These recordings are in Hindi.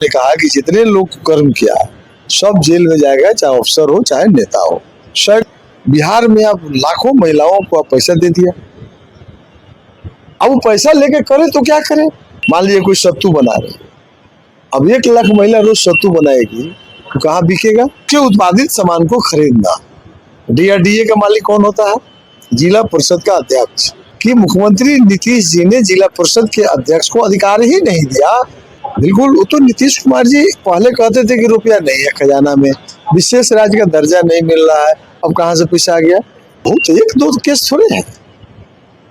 ने कहा कि जितने लोग कर्म किया सब जेल में जाएगा, चाहे अफसर हो चाहे नेता हो। शायद बिहार में आप लाखों महिलाओं को आप पैसा दे दिया, अब वो पैसा लेके करे तो क्या करे। मान लीजिए कोई सत्तू बना रहे, अब 1 लाख महिला रोज सत्तू बनाएगी तो कहाँ बिकेगा। के उत्पादित सामान को खरीदना, डीआरडीए का मालिक कौन होता है? जिला परिषद का अध्यक्ष। कि मुख्यमंत्री नीतीश जी ने जिला परिषद के अध्यक्ष को अधिकार ही नहीं दिया। बिल्कुल, वो तो नीतीश कुमार जी पहले कहते थे कि रुपया नहीं है खजाना में, विशेष राज्य का दर्जा नहीं मिल रहा है, अब कहाँ से पैसा आ गया। बहुत 1-2 केस थोड़े हैं।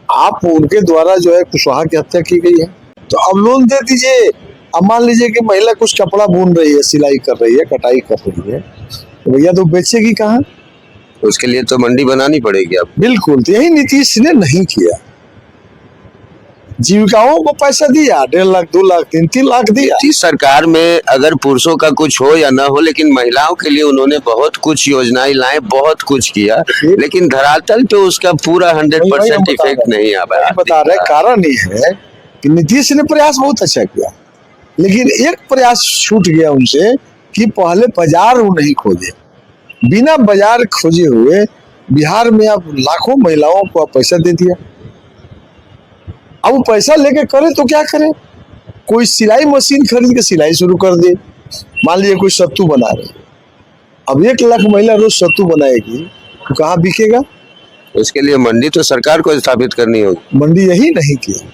आप उनके द्वारा जो है कुशवाहा की हत्या की गई है, तो अब लोन दे दीजिए। अब मान लीजिए कि महिला कुछ कपड़ा बुन रही है, सिलाई कर रही है, कटाई कर रही है, तो भैया तो बेचेगी कहाँ? उसके लिए तो मंडी बनानी पड़ेगी अब। बिल्कुल, तो यही नीतीश ने नहीं किया। जीविकाओं को पैसा दिया, 1.5 लाख 2 लाख 3-3 लाख दिया। इस सरकार में अगर पुरुषों का कुछ हो या ना हो, लेकिन महिलाओं के लिए उन्होंने बहुत कुछ योजनाएं लाए, बहुत कुछ किया, लेकिन धरातल पे उसका पूरा 100% इफेक्ट नहीं आ पाया। बता रहे कारण ये है कि नीतीश ने प्रयास बहुत अच्छा किया, लेकिन एक प्रयास छूट गया उनसे कि पहले बाजार वो नहीं खोजे। बिना बाजार खोजे हुए बिहार में आप लाखों महिलाओं को आप पैसा दे दिया, अब वो पैसा लेके करे तो क्या करे। कोई सिलाई मशीन खरीद के सिलाई शुरू कर दे। मान लीजिए कोई सत्तू बना रहे, अब 1 लाख महिला रोज सत्तू बनाएगी तो कहाँ बिकेगा। उसके लिए मंडी तो सरकार को स्थापित करनी होगी। मंडी यही नहीं किया।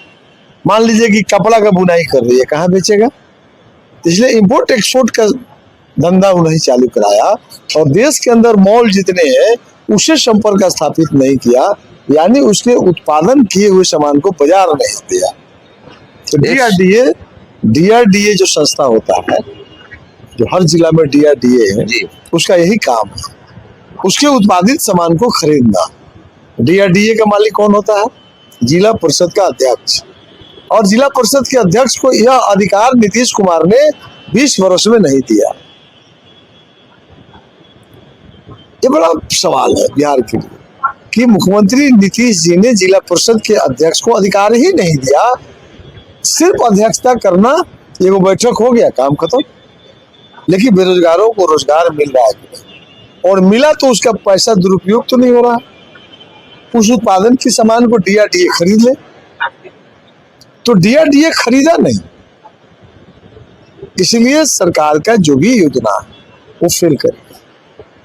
मान लीजिए कि कपड़ा का बुनाई कर रही है, कहाँ बेचेगा। इसलिए इंपोर्ट एक्सपोर्ट का धंधा उन्हें चालू कराया, और देश के अंदर मॉल जितने हैं उसे संपर्क स्थापित नहीं किया, यानी उसके उत्पादन किए हुए सामान को बाजार नहीं दिया। तो डीआरडीए जो संस्था होता है, जो हर जिला में डीआरडीए है, उसका यही काम है, उसके उत्पादित सामान को खरीदना। डीआरडीए का मालिक कौन होता है? जिला परिषद का अध्यक्ष। और जिला परिषद के अध्यक्ष को यह अधिकार नीतीश कुमार ने 20 वर्ष में नहीं दिया। ये बड़ा सवाल है बिहार के लिए कि मुख्यमंत्री नीतीश जी ने जिला परिषद के अध्यक्ष को अधिकार ही नहीं दिया। सिर्फ अध्यक्षता करना, एगो बैठक हो गया, काम खत्म। लेकिन बेरोजगारों को रोजगार मिल रहा है, और मिला तो उसका पैसा दुरुपयोग तो नहीं हो रहा। उस उत्पादन के सामान को डीआरडीए खरीद ले, तो डीआरडीए खरीदा नहीं, इसलिए सरकार का जो भी योजना वो फेल करेगा।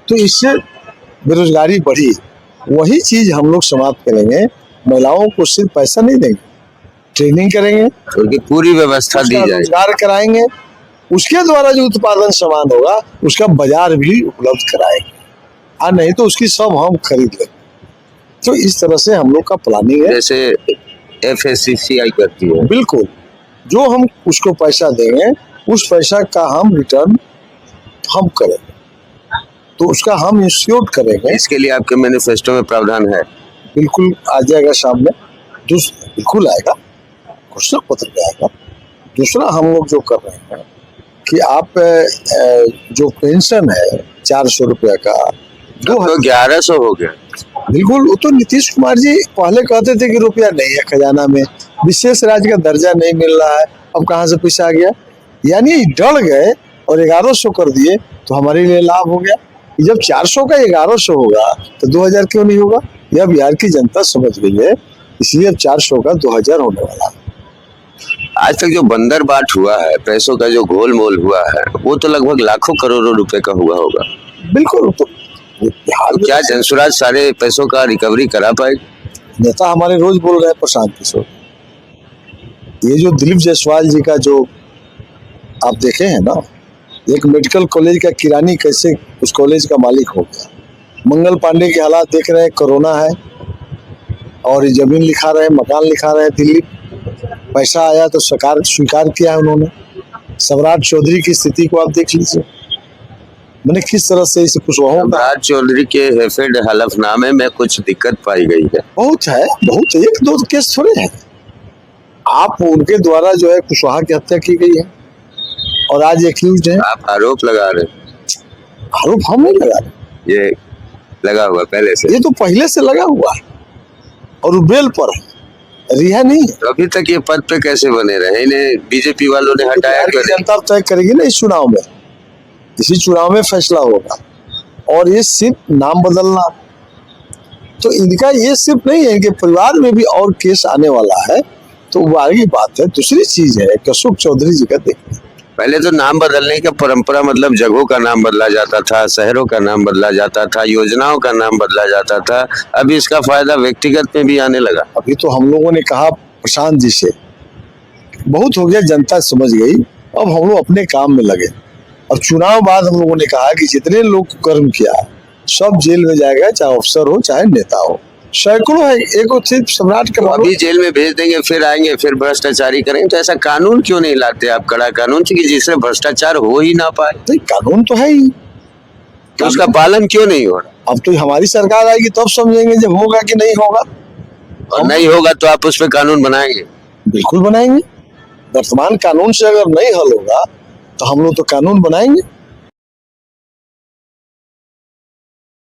तो इससे बेरोजगारी बढ़ी। वही चीज हम लोग समाप्त करेंगे। महिलाओं को सिर्फ पैसा नहीं देंगे, ट्रेनिंग करेंगे, उनकी पूरी व्यवस्था दी जाएगी, रोजगार कराएंगे, उसके द्वारा जो उत्पादन सामान होगा उसका बाजार भी उपलब्ध कराएंगे, और नहीं तो उसकी सब हम खरीद लेंगे। तो इस तरह से हम लोग का प्लानिंग है, जैसे FSCCI करती है। बिल्कुल, जो हम उसको पैसा देंगे उस पैसा का हम रिटर्न हम करेंगे, तो उसका हम इंस्टीट्यूट करेंगे। इसके लिए आपके मैनिफेस्टो में प्रावधान है? बिल्कुल आ जाएगा सामने, बिल्कुल आएगा, घोषणा पत्र में आएगा। दूसरा हम लोग जो कर रहे हैं कि आप जो पेंशन है 400 रुपया का, तो 1100 हो गया। बिल्कुल, वो तो नीतीश कुमार जी पहले कहते थे कि रुपया नहीं है खजाना में, विशेष राज्य का दर्जा नहीं मिल रहा है, अब कहाँ से पैसा आ गया। यानी डर गए और 1100 कर दिए, तो हमारे लिए लाभ हो गया। जब 400 का 1100 होगा तो 2000 क्यों नहीं होगा। यह बिहार की जनता समझ गई है, इसलिए अब 400 का 2000 होने वाला है। आज तक जो बंदर बाट हुआ है, पैसों का जो घोल मोल हुआ है, वो तो लगभग लाखों करोड़ों रुपए का हुआ होगा। बिल्कुल, तो क्या जनसुराज सारे पैसों का रिकवरी करा पाएगी? नेता हमारे रोज बोल रहे हैं प्रशांत किशोर, ये जो दिलीप जायसवाल जी का जो आप देखे हैं ना, एक मेडिकल कॉलेज का किरानी कैसे उस कॉलेज का मालिक हो गया। मंगल पांडे के हालात देख रहे हैं, कोरोना है और जमीन लिखा रहे हैं, मकान लिखा रहे हैं दिल्ली, पैसा आया तो सरकार स्वीकार किया है उन्होंने। सम्राट चौधरी की स्थिति को आप देख लीजिए, मैंने किस तरह से इसे कुशवाहा। सम्राट चौधरी के हेफेड हलफनामे में कुछ दिक्कत पाई गई है। बहुत है, बहुत 1-2 केस थोड़े हैं। आप उनके द्वारा जो है कुशवाहा की हत्या की गई है, और आज एक्यूज है। आप आरोप लगा रहे हैं? आरोप हम नहीं लगा रहे, ये लगा हुआ पहले से, ये तो पहले से लगा हुआ है, और बेल पर है। रिहा नहीं है। तो अभी तक ये पद पे कैसे बने रहे? इन्हें बीजेपी वालों ने हटाया बिहार क्यों की नहीं? जनता तय करेगी ना इस चुनाव में, इसी चुनाव में फैसला होगा। और ये सिर्फ नाम बदलना, तो इनका ये सिर्फ नहीं है, इनके परिवार में भी और केस आने वाला है, तो वो आगे बात है। दूसरी चीज है कि अशोक चौधरी जी का देखिए, पहले तो नाम बदलने का परंपरा, मतलब जगहों का नाम बदला जाता था, शहरों का नाम बदला जाता था, योजनाओं का नाम बदला जाता था। अभी इसका फायदा व्यक्तिगत में भी आने लगा। अभी तो हम लोगों ने कहा प्रशांत जी से, बहुत हो गया, जनता समझ गई, अब हम लोग अपने काम में लगे। और चुनाव बाद हम लोगों ने कहा कि जितने लोग कर्म किया सब जेल में जाएगा, चाहे अफसर हो चाहे नेता हो। सैकड़ों है, एक सिर्फ सम्राट के तो मामले अभी जेल में भेज देंगे, फिर आएंगे, फिर भ्रष्टाचारी करेंगे। तो ऐसा कानून क्यों नहीं लाते आप, कड़ा कानून कि जिससे भ्रष्टाचार हो ही ना पाए? नहीं, कानून तो है ही, तो उसका पालन क्यों नहीं हो रहा? अब तो हमारी सरकार आएगी तब समझेंगे जब होगा कि नहीं होगा। और नहीं होगा तो आप उस पर कानून बनाएंगे? बिल्कुल बनाएंगे। वर्तमान कानून से अगर नहीं हल होगा तो हम लोग तो कानून बनाएंगे।